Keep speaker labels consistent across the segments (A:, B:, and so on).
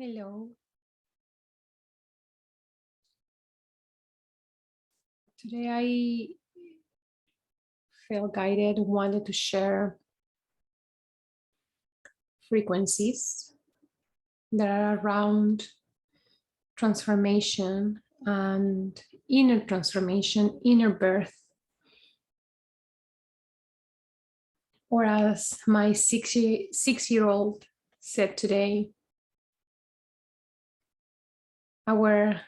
A: Hello. Today I felt guided, wanted to share frequencies that are around transformation and inner transformation, inner birth. Or as my six-year-old said today, our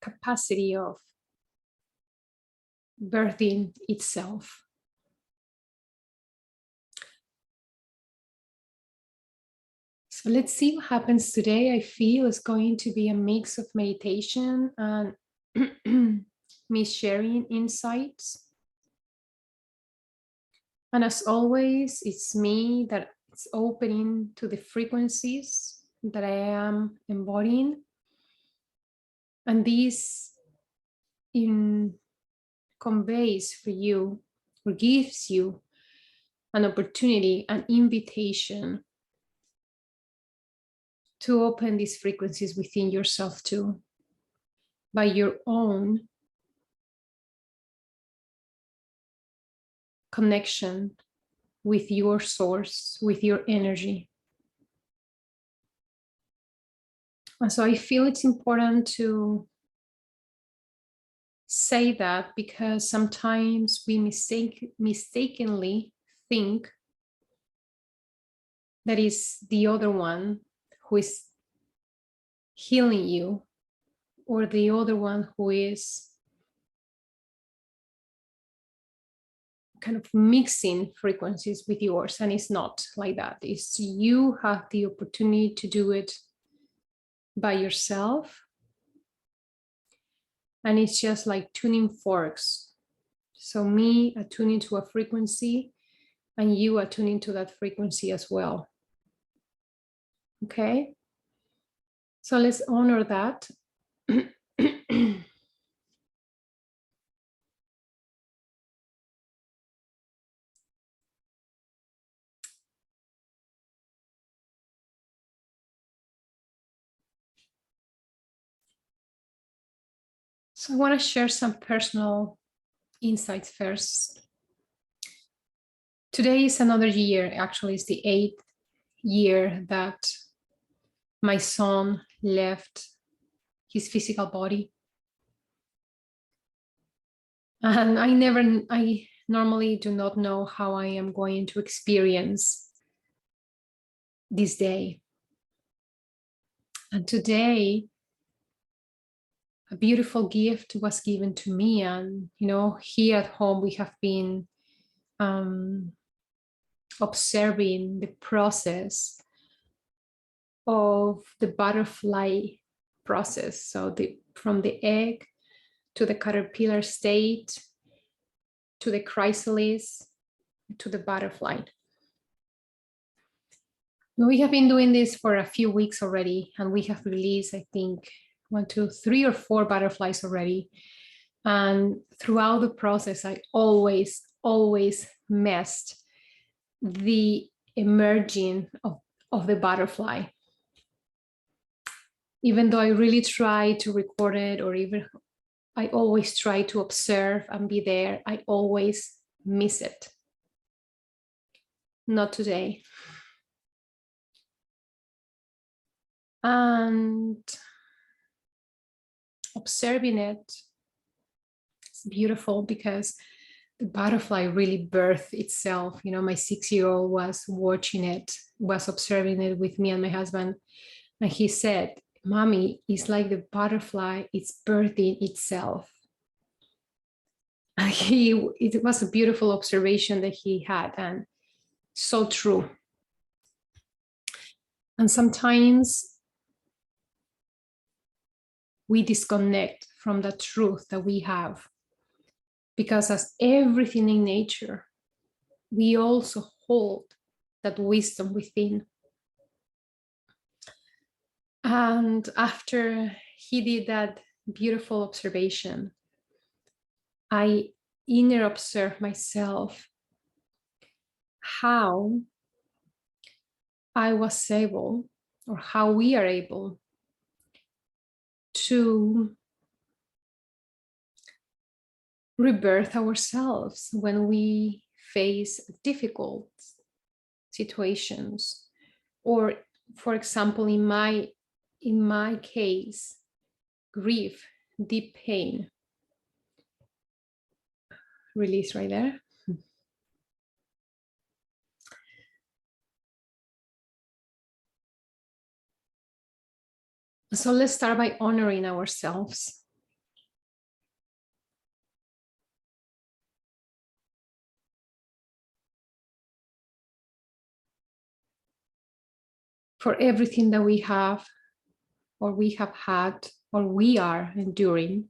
A: capacity of birthing itself. So let's see what happens today. I feel it's going to be a mix of meditation and me sharing insights. And as always, it's me that is opening to the frequencies that I am embodying. And this conveys for you or gives you an opportunity, an invitation to open these frequencies within yourself too, by your own connection with your source, with your energy. And so I feel it's important to say that because sometimes we mistakenly think that is the other one who is healing you, or the other one who is kind of mixing frequencies with yours, and it's not like that. It's you have the opportunity to do it by yourself, and it's just like tuning forks. So me attuning to a frequency and you attuning to that frequency as well. Okay, so let's honor that. So I want to share some personal insights first. Today is another year, actually it's the 8th year that my son left his physical body. And I normally do not know how I am going to experience this day. And today, a beautiful gift was given to me. And, here at home, we have been observing the process of the butterfly process. So from the egg to the caterpillar state, to the chrysalis, to the butterfly. We have been doing this for a few weeks already, and we have released, I think, 1, 2, 3 or 4 butterflies already. And throughout the process, I always missed the emerging of the butterfly. Even though I really try to record it, or even I always try to observe and be there, I always miss it. Not today. And observing it, it's beautiful because the butterfly really birthed itself. My 6-year-old was watching it, was observing it with me and my husband. And he said, "Mommy, it's like the butterfly, it's birthing itself." And it was a beautiful observation that he had, and so true. And sometimes we disconnect from the truth that we have, because as everything in nature, we also hold that wisdom within. And after he did that beautiful observation, I inner observed myself, how I was able or how we are able to rebirth ourselves when we face difficult situations, or for example, in my case, grief, deep pain. Release right there. So let's start by honoring ourselves. For everything that we have, or we have had, or we are enduring,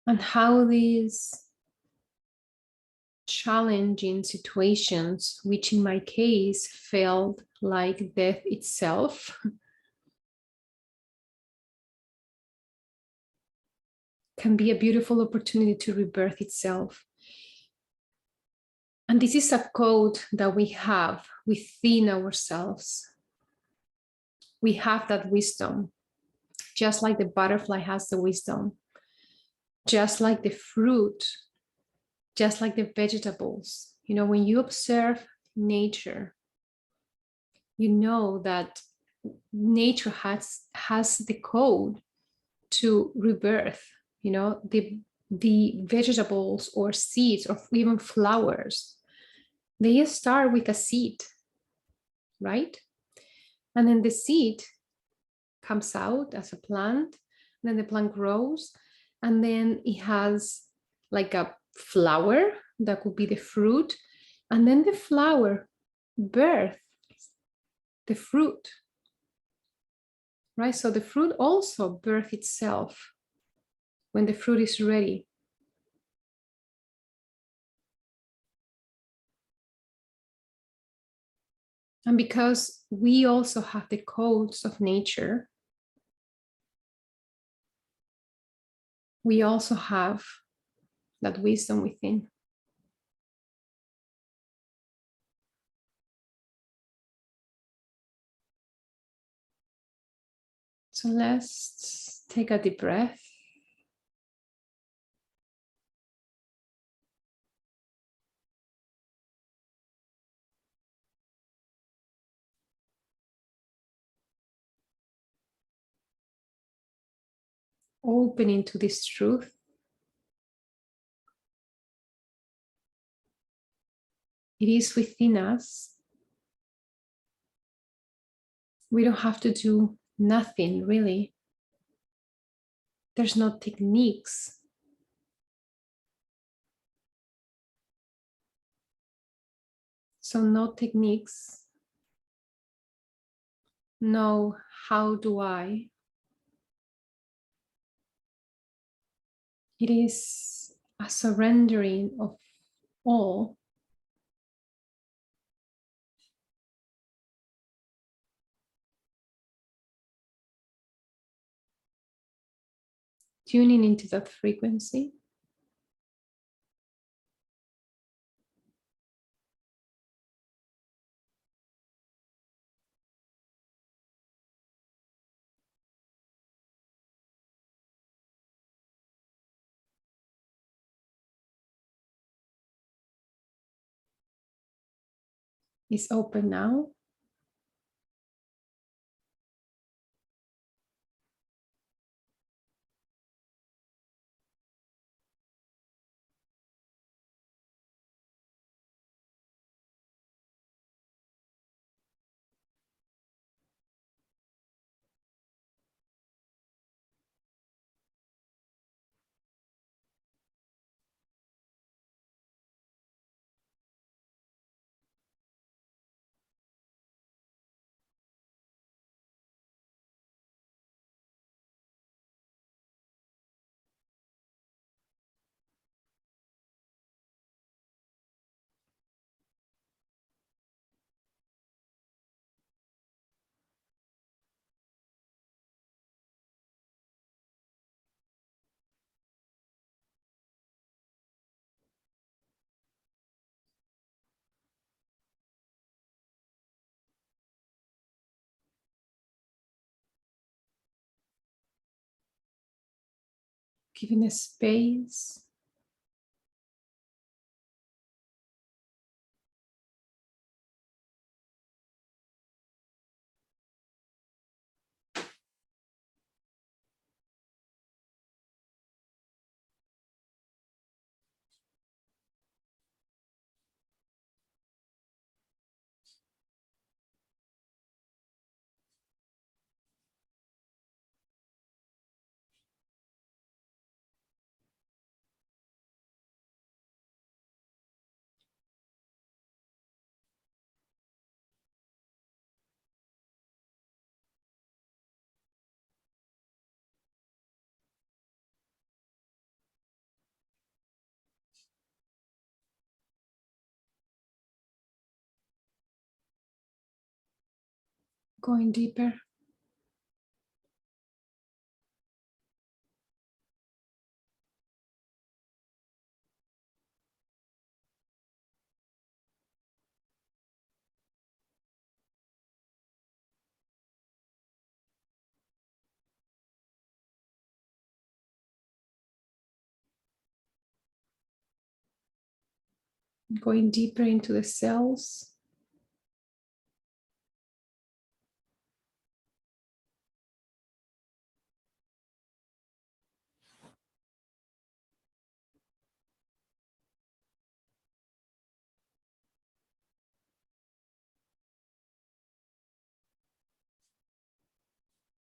A: and how these challenging situations, which in my case felt like death itself, can be a beautiful opportunity to rebirth itself. And this is a code that we have within ourselves. We have that wisdom, just like the butterfly has the wisdom, just like the fruit, just like the vegetables. You know, when you observe nature, you know that nature has the code to rebirth. You know, the vegetables or seeds or even flowers, they start with a seed, right? And then the seed comes out as a plant, and then the plant grows, and then it has like a flower that could be the fruit, and then the flower births the fruit, right? So the fruit also births itself when the fruit is ready. And because we also have the codes of nature, we also have that wisdom within. So let's take a deep breath. Opening to this truth. It is within us. We don't have to do nothing really. There's no techniques. So no techniques. No, how do I? It is a surrendering of all. Tuning into that frequency. Is open now. giving a space. Going deeper. Going deeper into the cells.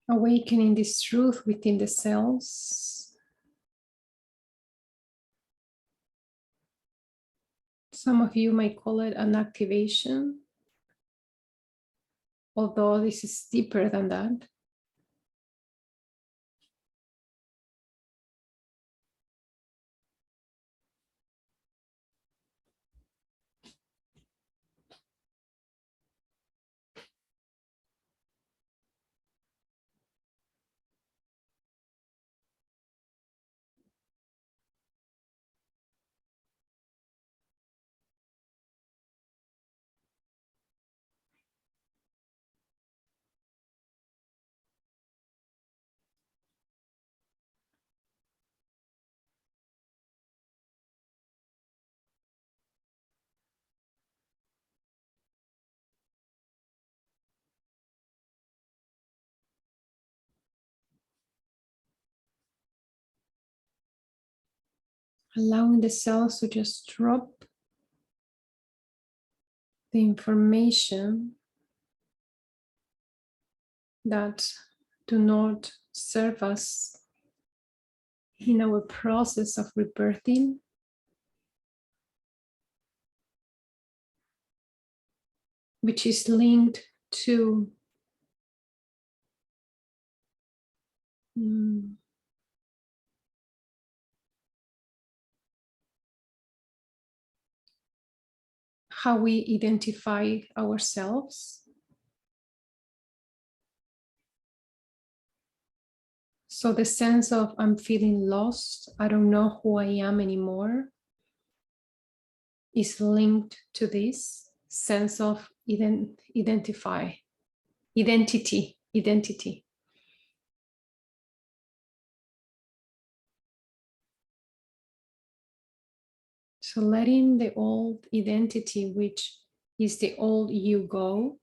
A: Awakening this truth within the cells. Some of you might call it an activation, although this is deeper than that. Allowing the cells to just drop the information that do not serve us in our process of rebirthing, which is linked to how we identify ourselves. So the sense of I'm feeling lost, I don't know who I am anymore, is linked to this sense of identity. So letting the old identity, which is the old you, go.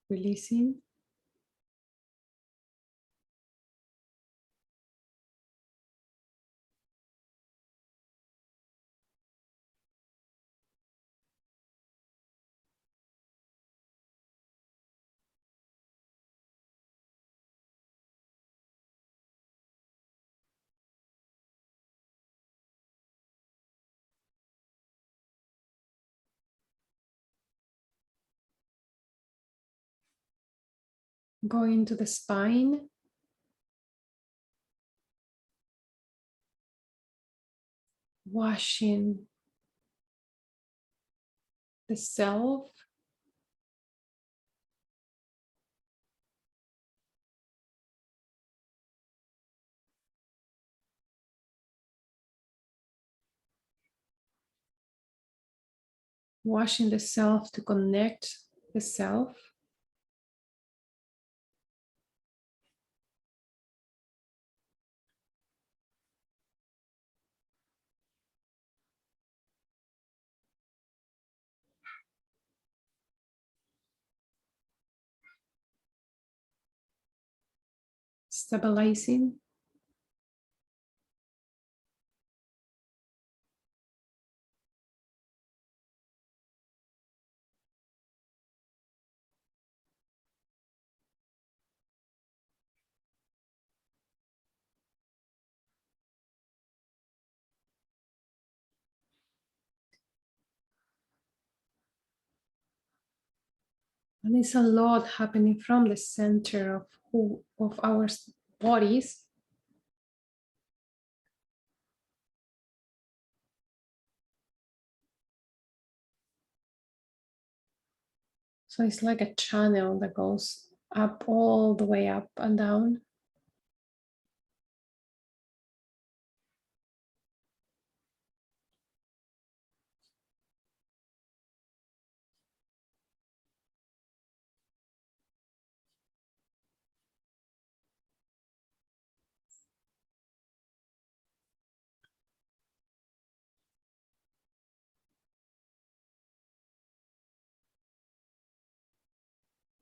A: Releasing. Going to the spine. Washing the self. Washing the self to connect the self. Stabilizing. And it's a lot happening from the center of our bodies. So it's like a channel that goes up, all the way up and down.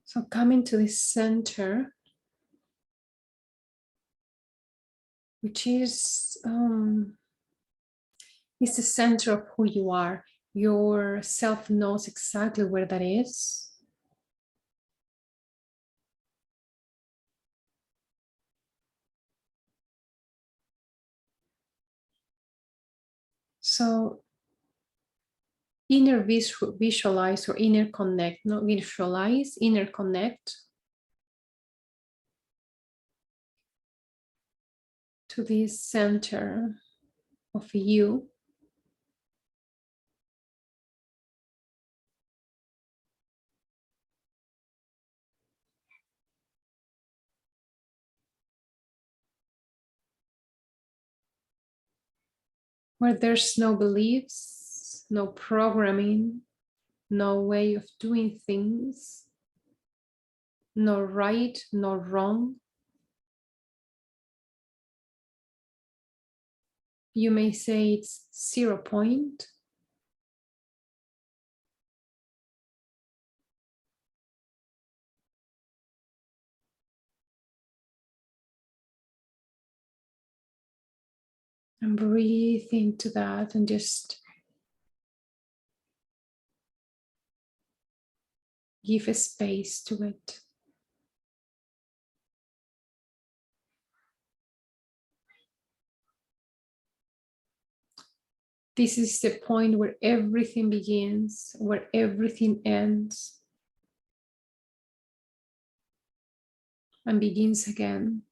A: So coming to the center, which is the center of who you are. Your self knows exactly where that is. So inner visualize or inner connect, not visualize, inner connect to this center of you. Where there's no beliefs, no programming, no way of doing things, no right, no wrong. You may say it's 0 point. And breathe into that and just give a space to it. This is the point where everything begins, where everything ends, and begins again.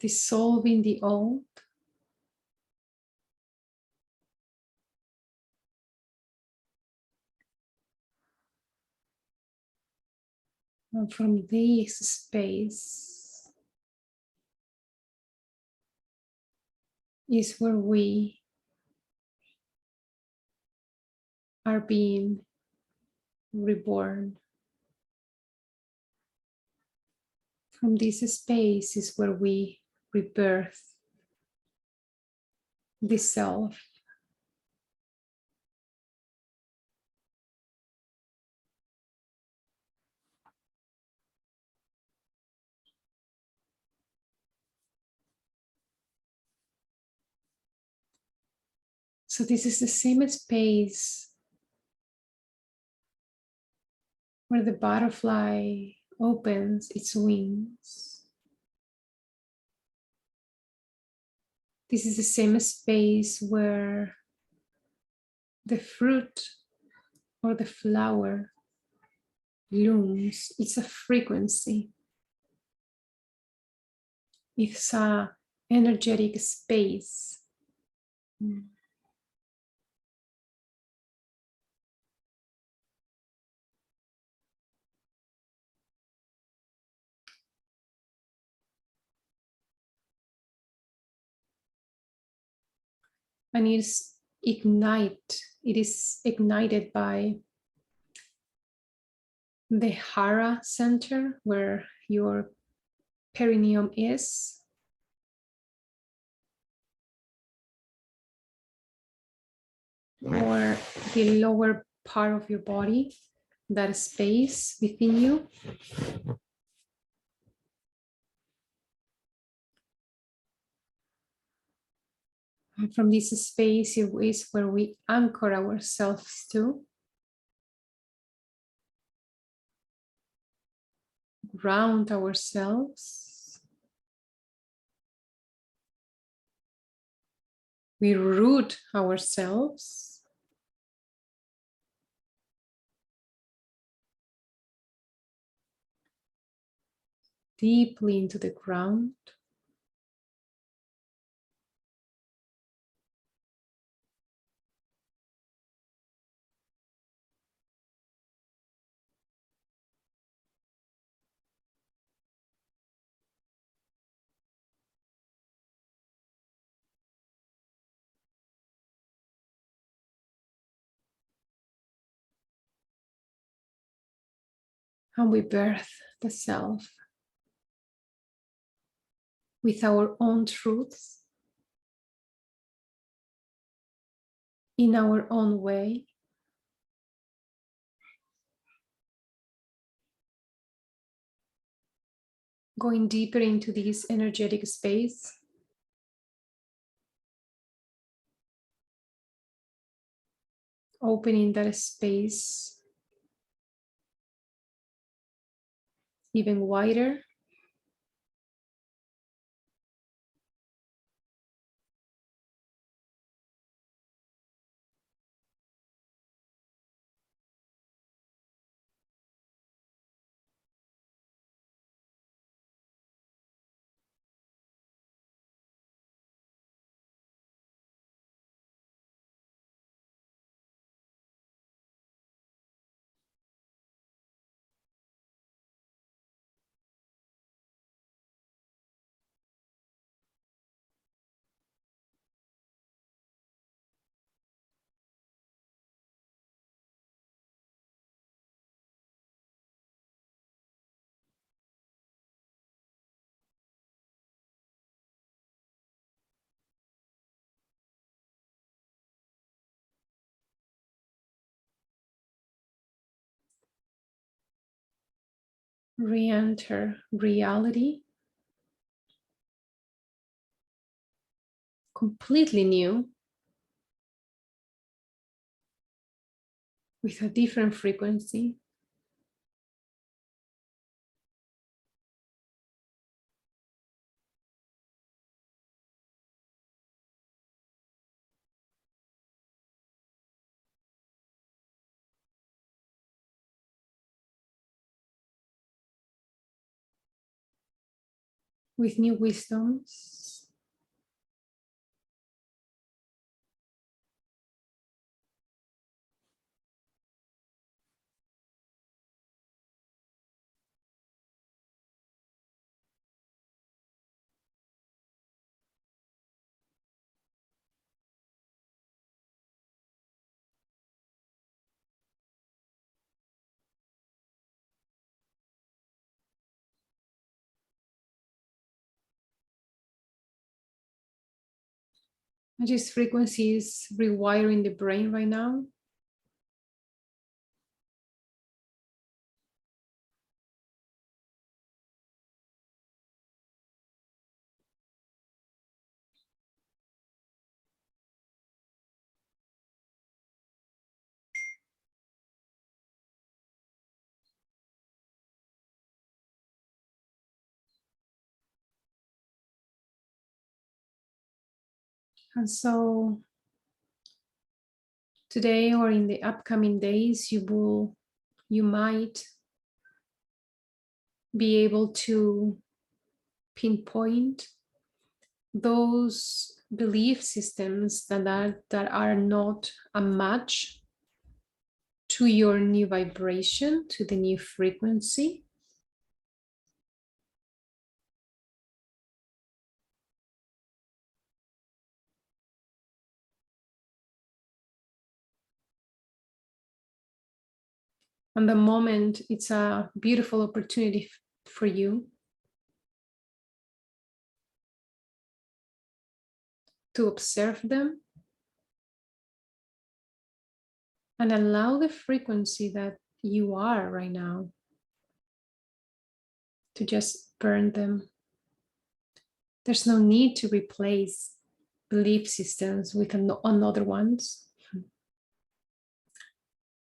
A: Dissolving the old, and from this space is where we are being reborn. From this space is where we rebirth the self. So this is the same space where the butterfly opens its wings. This is the same space where the fruit or the flower blooms. It's a frequency. It's a energetic space. And it is ignited by the Hara center where your perineum is. Or the lower part of your body, that space within you. And from this space is where we anchor ourselves to, ground ourselves. We root ourselves. Deeply into the ground. And we birth the self with our own truths, in our own way. Going deeper into this energetic space. Opening that space even wider. Re-enter reality, completely new, with a different frequency. With new wisdoms. This frequency is rewiring the brain right now. And so today or in the upcoming days, you might be able to pinpoint those belief systems that are not a match to your new vibration, to the new frequency. And the moment, it's a beautiful opportunity for you to observe them and allow the frequency that you are right now to just burn them. There's no need to replace belief systems with another ones.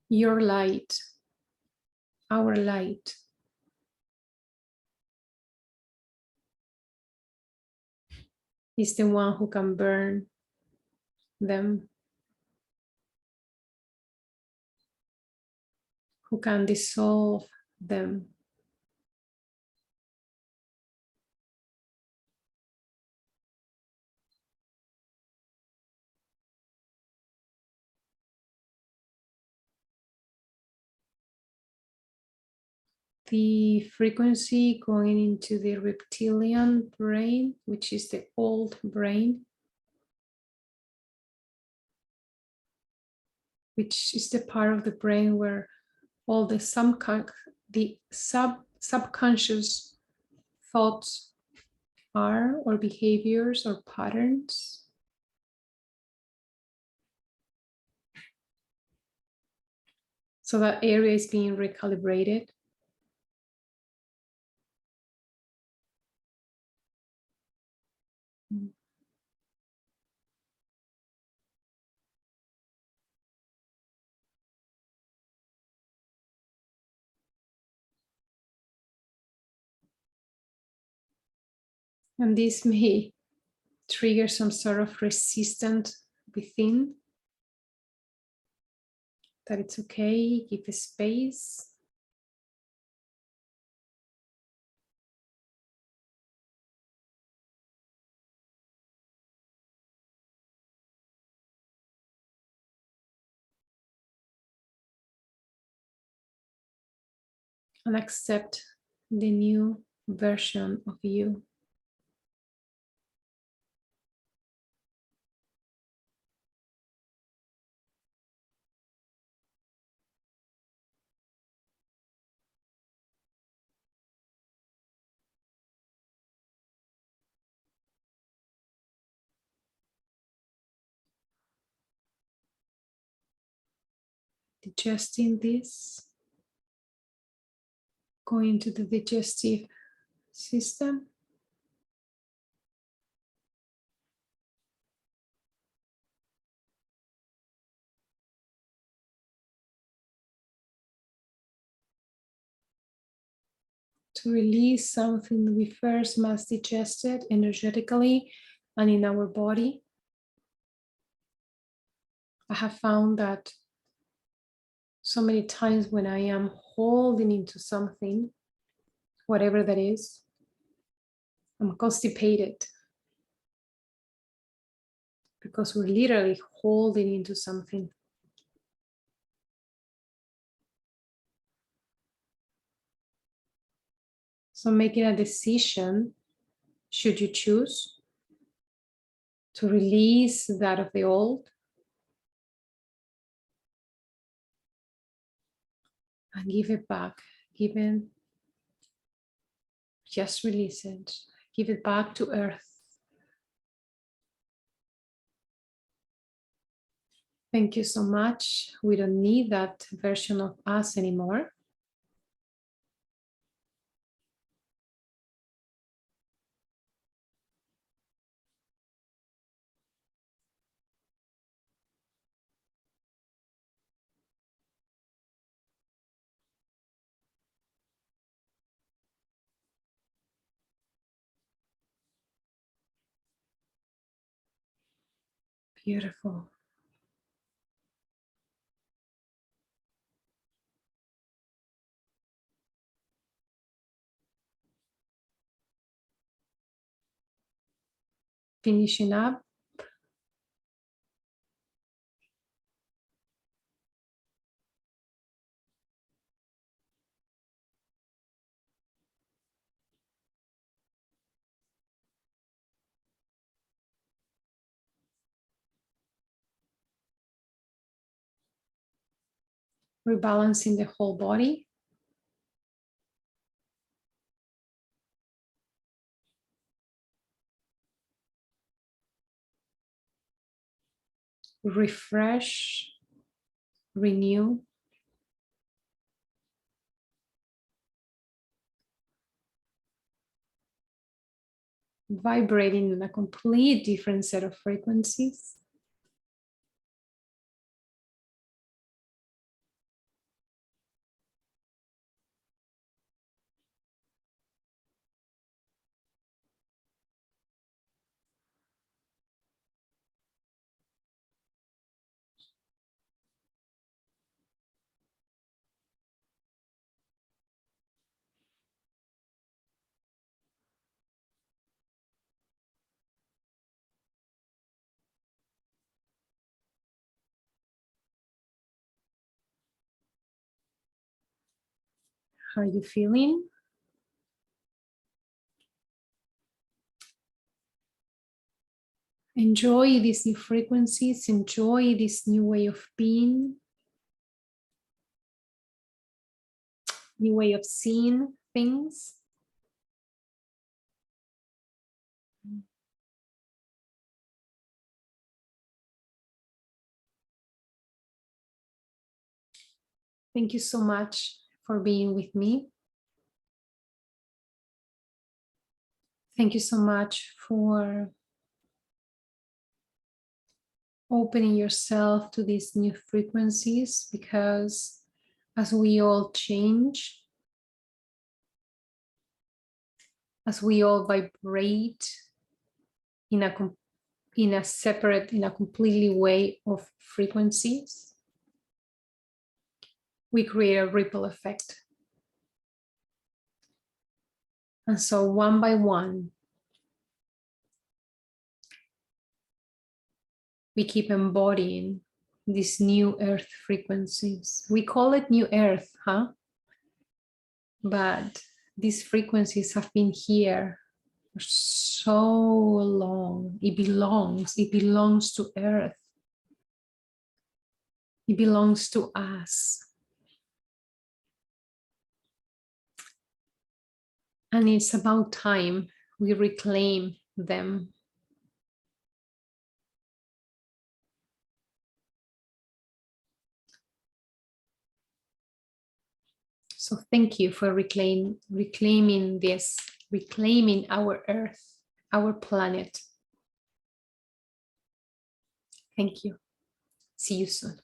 A: Your light, our light, is the one who can burn them, who can dissolve them. The frequency going into the reptilian brain, which is the old brain, which is the part of the brain where all the subconscious thoughts are, or behaviors or patterns. So that area is being recalibrated. And this may trigger some sort of resistance within, that it's okay, give a space. And accept the new version of you. Digesting this, going to the digestive system. To release something we first must digest it energetically and in our body. I have found that so many times when I am holding into something, whatever that is, I'm constipated because we're literally holding into something. So making a decision, should you choose to release that of the old and give it back, just release it, give it back to earth. Thank you so much. We don't need that version of us anymore. Beautiful. Finishing up. Rebalancing the whole body. Refresh, renew. Vibrating in a complete different set of frequencies. How are you feeling? Enjoy these new frequencies, enjoy this new way of being, new way of seeing things. Thank you so much for being with me. Thank you so much for opening yourself to these new frequencies, because as we all change, as we all vibrate in a separate, in a completely way of frequencies, we create a ripple effect. And so one by one, we keep embodying these new earth frequencies. We call it new earth, huh? But these frequencies have been here for so long. It belongs to earth. It belongs to us. And it's about time we reclaim them. So thank you for reclaiming this, reclaiming our earth, our planet. Thank you. See you soon.